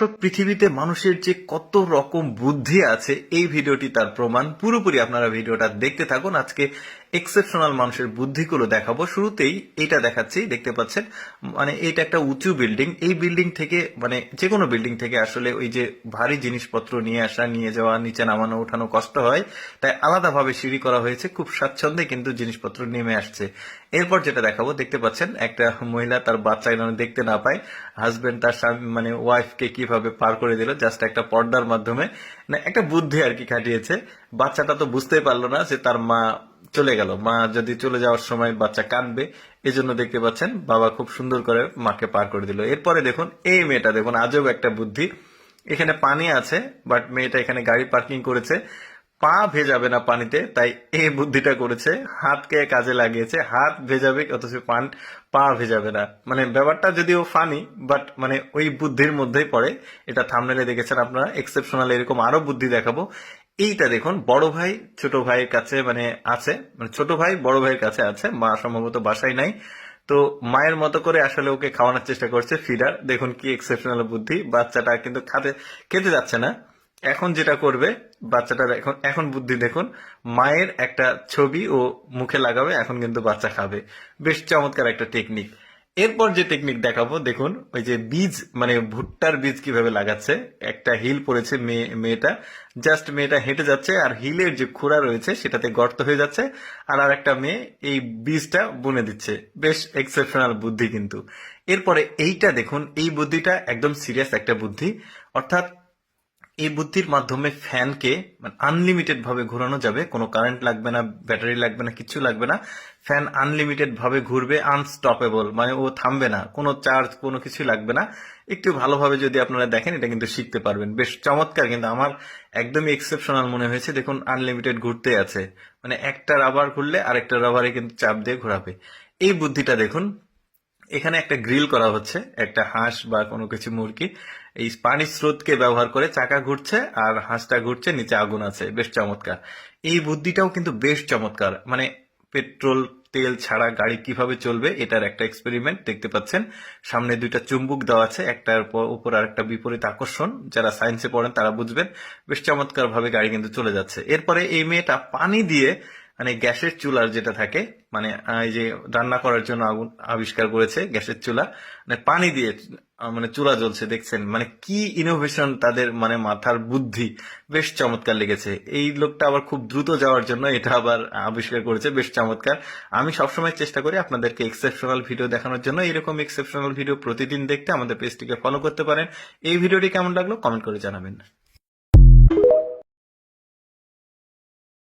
তো পৃথিবীতে মানুষের যে কত রকম বুদ্ধি আছে এই ভিডিওটি তার প্রমাণ। পুরোপুরি আপনারা ভিডিওটা দেখতে থাকুন। আজকে এক্সেপশনাল মানুষের বুদ্ধিগুলো দেখাবো। শুরুতেই এটা দেখাচ্ছি, দেখতে পাচ্ছেন মানে এটা একটা উঁচু বিল্ডিং। এই বিল্ডিং থেকে মানে যে কোনো বিল্ডিং থেকে আসলে ওই যে ভারী জিনিসপত্র নিয়ে আসা, নিয়ে যাওয়া, নিচে নামানো ওঠানো কষ্ট হয়, তাই আলাদাভাবে সিঁড়ি করা হয়েছে। খুব স্বাচ্ছন্দ্যে কিন্তু জিনিসপত্র নেমে আসছে। এরপর যেটা দেখাবো, দেখতে পাচ্ছেন একটা মহিলা তার বাচ্চা যেন দেখতে না পায়, হাজবেন্ড তার স্বামী মানে ওয়াইফকে কিভাবে পার করে দিল জাস্ট একটা পর্দার মাধ্যমে। না একটা বুদ্ধি আর কি খাটিয়েছে। বাচ্চাটা তো বুঝতেই পারলো না যে তার মা চলে গেল, মা যদি চলে যাওয়ার সময় বাচ্চা কাঁদবে, এজন্য দেখতে পাচ্ছেন বাবা খুব সুন্দর করে মাকে পার করে দিল। এরপরে দেখুন এই মেয়েটা, দেখুন আজব একটা বুদ্ধি। এখানে পানি আছে, বাট মেয়েটা এখানে গাড়ি পার্কিং করেছে, পা ভেজাবে না পানিতে, তাই এই বুদ্ধিটা করেছে। হাতকে কাজে লাগিয়েছে, হাত ভেজাবে অথচ পা ভেজাবে না। মানে ব্যাপারটা যদিও ফানি, বাট মানে ওই বুদ্ধির মধ্যেই পড়ে। এটা থাম্বনেলে দেখেছেন আপনারা। এক্সেপশনাল এরকম আরো বুদ্ধি দেখাবো। এইটা দেখুন, বড় ভাই ছোট ভাইয়ের কাছে মানে আছে, মানে ছোট ভাই বড় ভাইয়ের কাছে আছে, মা সম্ভবত বাসায় নাই। তো মায়ের মতো করে আসলে ওকে খাওয়ানোর চেষ্টা করছে, ফিডার। দেখুন কি এক্সেপশনাল বুদ্ধি। বাচ্চাটা কিন্তু খেতে যাচ্ছে না। এখন যেটা করবে বাচ্চাটার, এখন এখন বুদ্ধি দেখুন, মায়ের একটা ছবি ও মুখে লাগাবে, এখন কিন্তু বাচ্চা খাবে। বেশ চমৎকার একটা টেকনিক। এরপর যে টেকনিক দেখাবো, দেখুন ওই যে বীজ মানে ভুট্টার বীজ কিভাবে লাগাচ্ছে। একটা হিল পড়েছে মেয়েটা, জাস্ট মেয়েটা হেঁটে যাচ্ছে আর হিলের যে খুঁড়া রয়েছে সেটাতে গর্ত হয়ে যাচ্ছে, আর একটা মেয়ে এই বীজটা বুনে দিচ্ছে। বেশ এক্সেপশনাল বুদ্ধি কিন্তু। এরপরে এইটা দেখুন, এই বুদ্ধিটা একদম সিরিয়াস একটা বুদ্ধি। অর্থাৎ এই বুদ্ধির মাধ্যমে ফ্যানকে মানে আনলিমিটেড ভাবে ঘোরানো যাবে, কোনো কারেন্ট লাগবে না, ব্যাটারি লাগবে না, কিছু লাগবে না। ফ্যান আনলিমিটেড ভাবে ঘুরবে, আনস্টপেবল, মানে ও থামবে না, কোনো চার্জ কোনো কিছু লাগবে না। একটু ভালোভাবে যদি আপনারা দেখেন এটা কিন্তু শিখতে পারবেন। বেশ চমৎকার, কিন্তু আমার একদমই এক্সেপশনাল মনে হয়েছে। দেখুন আনলিমিটেড ঘুরতে আছে, মানে একটা রাবার ঘুরলে আরেকটা রাবারে কিন্তু চাপ দিয়ে ঘোরাবে। এই বুদ্ধিটা দেখুন, এখানে একটা গ্রিল করা হচ্ছে, একটা হাঁস বা কোনো কিছু মুরগি, এই পানির স্রোতকে ব্যবহার করে চাকা ঘুরছে আর হাঁসটা ঘুরছে, নিচে আগুন আছে। বেশ চমৎকার। এই বুদ্ধিটাও কিন্তু বেশ চমৎকার। মানে পেট্রোল তেল ছাড়া গাড়ি কিভাবে চলবে এটার একটা এক্সপেরিমেন্ট দেখতে পাচ্ছেন। সামনে দুইটা চুম্বক দেওয়া আছে, একটার উপর আর একটা বিপরীত আকর্ষণ। যারা সায়েন্সে পড়েন তারা বুঝবেন। বেশ চমৎকার ভাবে গাড়ি কিন্তু চলে যাচ্ছে। এরপরে এই মেয়েটা পানি দিয়ে মানে গ্যাসের চুলার যেটা থাকে, মানে এই যে রান্না করার জন্য আগুন আবিষ্কার করেছে গ্যাসের চুলা, মানে পানি দিয়ে মানে চুলা জ্বলছে। দেখছেন মানে কি ইনোভেশন তাদের, মানে মাথার বুদ্ধি। বেশ চমৎকার লেগেছে। এই লোকটা আবার খুব দ্রুত যাওয়ার জন্য এটা আবার আবিষ্কার করেছে। বেশ চমৎকার। আমি সবসময় চেষ্টা করি আপনাদেরকে এক্সেপশনাল ভিডিও দেখানোর জন্য। এরকম এক্সেপশনাল ভিডিও প্রতিদিন দেখতে আমাদের পেজটিকে ফলো করতে পারেন। এই ভিডিওটি কেমন লাগলো কমেন্ট করে জানাবেন।